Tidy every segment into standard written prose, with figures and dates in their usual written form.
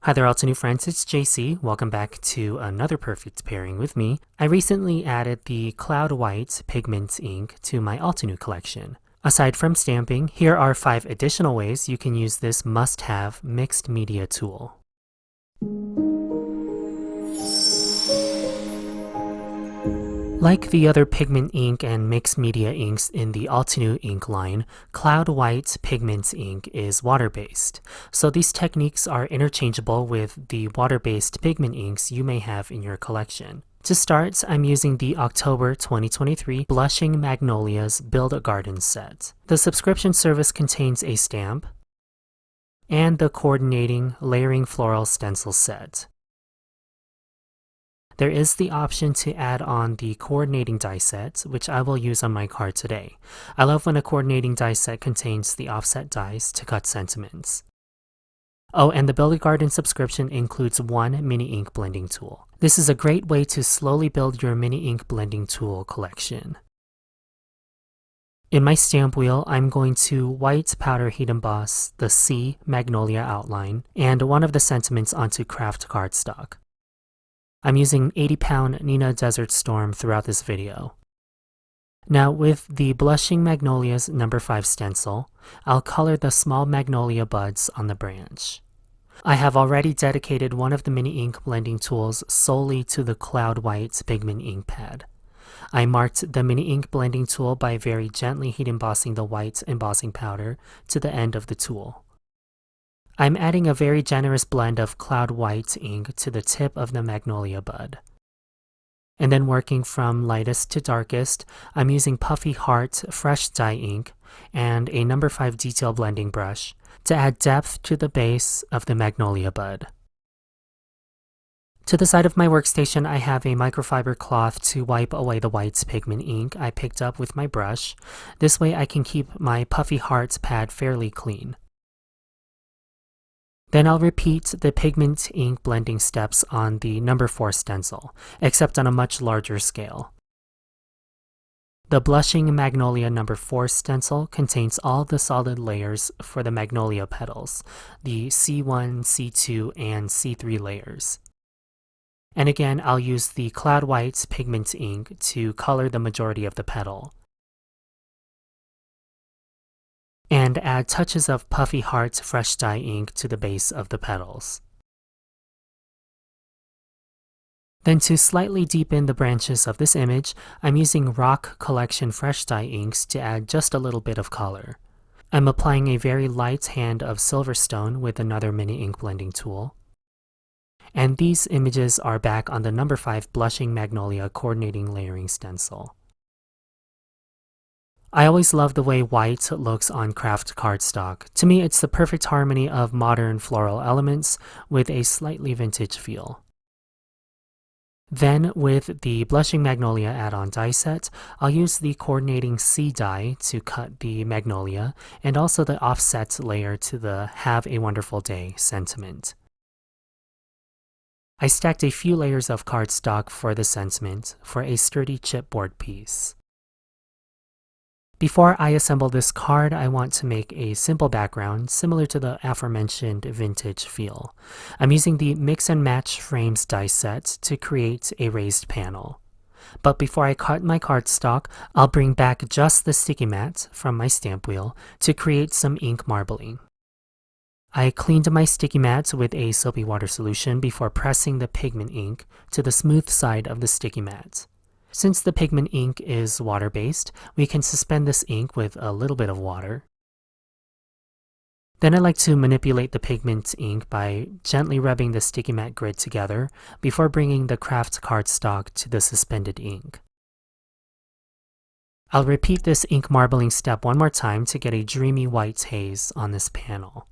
Hi there, Altenew friends, it's Jaycee. Welcome back to another perfect pairing with me. I recently added the Cloud White Pigment Ink to my Altenew collection. Aside from stamping, here are 5 additional ways you can use this must-have mixed media tool. Like the other pigment ink and mixed media inks in the Altenew ink line, Cloud White Pigment Ink is water-based, so these techniques are interchangeable with the water-based pigment inks you may have in your collection. To start, I'm using the October 2023 Blushing Magnolias Build a Garden set. The subscription service contains a stamp and the coordinating layering floral stencil set. There is the option to add on the coordinating die set, which I will use on my card today. I love when a coordinating die set contains the offset dies to cut sentiments. Oh, and the Build a Garden subscription includes one mini ink blending tool. This is a great way to slowly build your mini ink blending tool collection. In my stamp wheel, I'm going to white powder heat emboss the C Magnolia outline and one of the sentiments onto craft cardstock. I'm using 80-pound Nina Desert Storm throughout this video. Now with the Blushing Magnolias No. 5 stencil, I'll color the small magnolia buds on the branch. I have already dedicated one of the mini ink blending tools solely to the Cloud White Pigment Ink pad. I marked the mini ink blending tool by very gently heat embossing the white embossing powder to the end of the tool. I'm adding a very generous blend of Cloud White ink to the tip of the magnolia bud. And then working from lightest to darkest, I'm using Puffy Heart Fresh Dye ink and a No. 5 detail blending brush to add depth to the base of the magnolia bud. To the side of my workstation, I have a microfiber cloth to wipe away the white pigment ink I picked up with my brush. This way I can keep my Puffy Heart pad fairly clean. Then I'll repeat the pigment ink blending steps on the No. 4 stencil, except on a much larger scale. The Blushing Magnolia No. 4 stencil contains all the solid layers for the magnolia petals, the C1, C2, and C3 layers. And again, I'll use the Cloud White Pigment Ink to color the majority of the petal, and add touches of Puffy Heart Fresh Dye ink to the base of the petals. Then to slightly deepen the branches of this image, I'm using Rock Collection Fresh Dye inks to add just a little bit of color. I'm applying a very light hand of Silverstone with another mini ink blending tool. And these images are back on the No. 5 Blushing Magnolia Coordinating Layering Stencil. I always love the way white looks on craft cardstock. To me, it's the perfect harmony of modern floral elements with a slightly vintage feel. Then, with the Blushing Magnolia add-on die set, I'll use the coordinating C die to cut the magnolia and also the offset layer to the Have a Wonderful Day sentiment. I stacked a few layers of cardstock for the sentiment for a sturdy chipboard piece. Before I assemble this card, I want to make a simple background similar to the aforementioned vintage feel. I'm using the Mix and Match Frames die set to create a raised panel. But before I cut my cardstock, I'll bring back just the sticky mat from my stamp wheel to create some ink marbling. I cleaned my sticky mat with a soapy water solution before pressing the pigment ink to the smooth side of the sticky mat. Since the pigment ink is water-based, we can suspend this ink with a little bit of water. Then I like to manipulate the pigment ink by gently rubbing the sticky mat grid together before bringing the craft cardstock to the suspended ink. I'll repeat this ink marbling step one more time to get a dreamy white haze on this panel.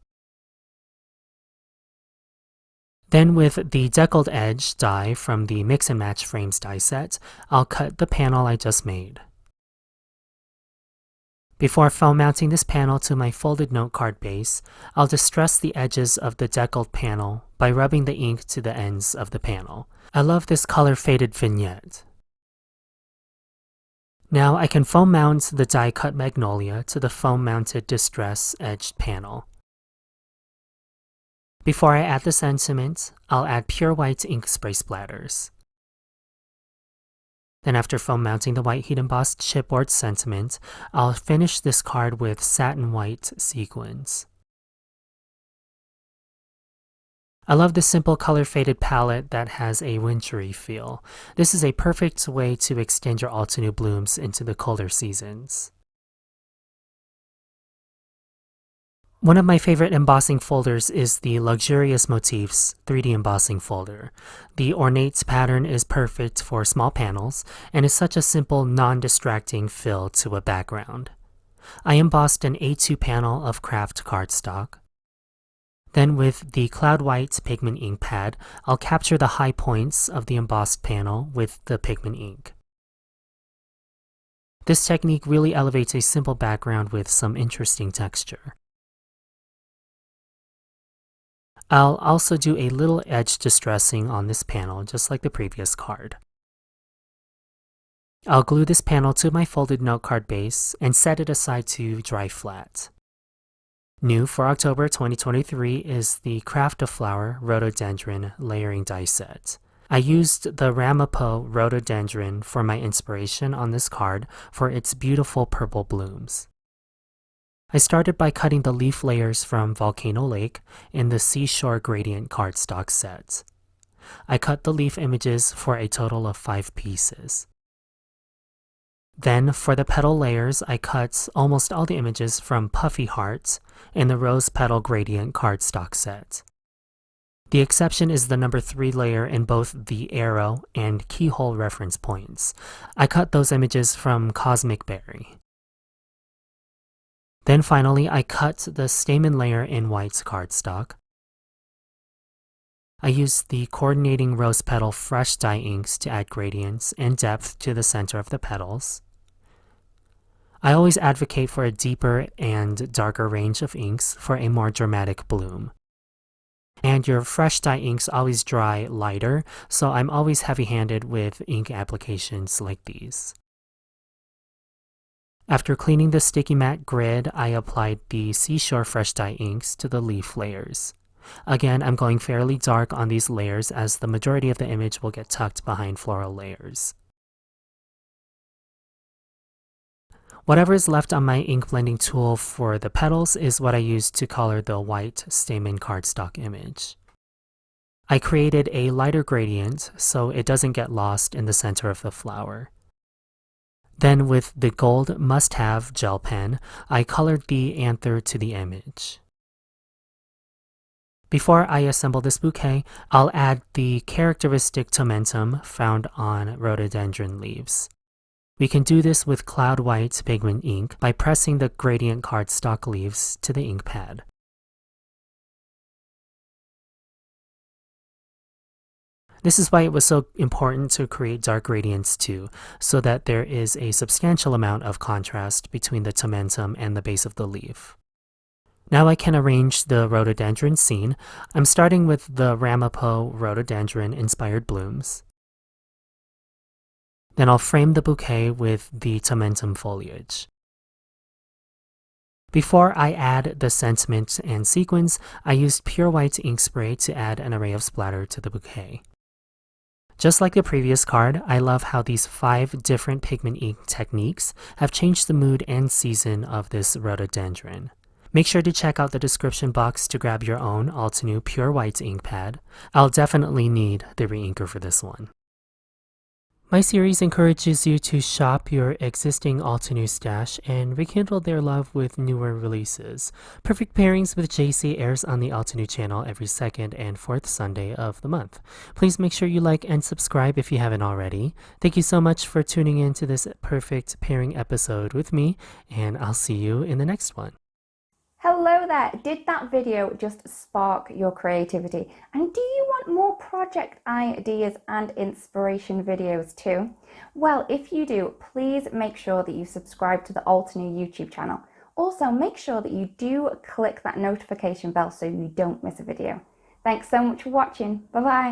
Then with the deckled edge die from the Mix and Match Frames die set, I'll cut the panel I just made. Before foam mounting this panel to my folded note card base, I'll distress the edges of the deckled panel by rubbing the ink to the ends of the panel. I love this color faded vignette. Now I can foam mount the die cut magnolia to the foam mounted distress edged panel. Before I add the sentiment, I'll add pure white ink spray splatters. Then after foam mounting the white heat embossed chipboard sentiment, I'll finish this card with satin white sequins. I love this simple color faded palette that has a wintry feel. This is a perfect way to extend your Altenew blooms into the colder seasons. One of my favorite embossing folders is the Luxurious Motifs 3D embossing folder. The ornate pattern is perfect for small panels and is such a simple, non-distracting fill to a background. I embossed an A2 panel of craft cardstock. Then with the Cloud White Pigment Ink pad, I'll capture the high points of the embossed panel with the pigment ink. This technique really elevates a simple background with some interesting texture. I'll also do a little edge distressing on this panel, just like the previous card. I'll glue this panel to my folded note card base and set it aside to dry flat. New for October 2023 is the Craft a Flower Rhododendron layering die set. I used the Ramapo Rhododendron for my inspiration on this card for its beautiful purple blooms. I started by cutting the leaf layers from Volcano Lake in the Seashore Gradient cardstock set. I cut the leaf images for a total of 5 pieces. Then, for the petal layers, I cut almost all the images from Puffy Heart in the Rose Petal Gradient cardstock set. The exception is the number 3 layer in both the arrow and keyhole reference points. I cut those images from Cosmic Berry. Then finally, I cut the stamen layer in white cardstock. I used the coordinating rose petal fresh dye inks to add gradients and depth to the center of the petals. I always advocate for a deeper and darker range of inks for a more dramatic bloom. And your fresh dye inks always dry lighter, so I'm always heavy-handed with ink applications like these. After cleaning the sticky matte grid, I applied the Seashore Fresh Dye inks to the leaf layers. Again, I'm going fairly dark on these layers as the majority of the image will get tucked behind floral layers. Whatever is left on my ink blending tool for the petals is what I used to color the white stamen cardstock image. I created a lighter gradient so it doesn't get lost in the center of the flower. Then with the gold must-have gel pen, I colored the anther to the image. Before I assemble this bouquet, I'll add the characteristic tomentum found on rhododendron leaves. We can do this with Cloud White Pigment Ink by pressing the gradient cardstock leaves to the ink pad. This is why it was so important to create dark gradients too, so that there is a substantial amount of contrast between the tomentum and the base of the leaf. Now I can arrange the rhododendron scene. I'm starting with the Ramapo rhododendron inspired blooms. Then I'll frame the bouquet with the tomentum foliage. Before I add the sentiment and sequins, I used pure white ink spray to add an array of splatter to the bouquet. Just like the previous card, I love how these 5 different pigment ink techniques have changed the mood and season of this rhododendron. Make sure to check out the description box to grab your own Altenew Pure White ink pad. I'll definitely need the re-inker for this one. My series encourages you to shop your existing Altenew stash and rekindle their love with newer releases. Perfect Pairings with Jaycee airs on the Altenew channel every 2nd and 4th Sunday of the month. Please make sure you like and subscribe if you haven't already. Thank you so much for tuning in to this Perfect Pairing episode with me, and I'll see you in the next one. Hello there! Did that video just spark your creativity? And do you want more project ideas and inspiration videos too? Well, if you do, please make sure that you subscribe to the Altenew YouTube channel. Also, make sure that you do click that notification bell so you don't miss a video. Thanks so much for watching. Bye bye!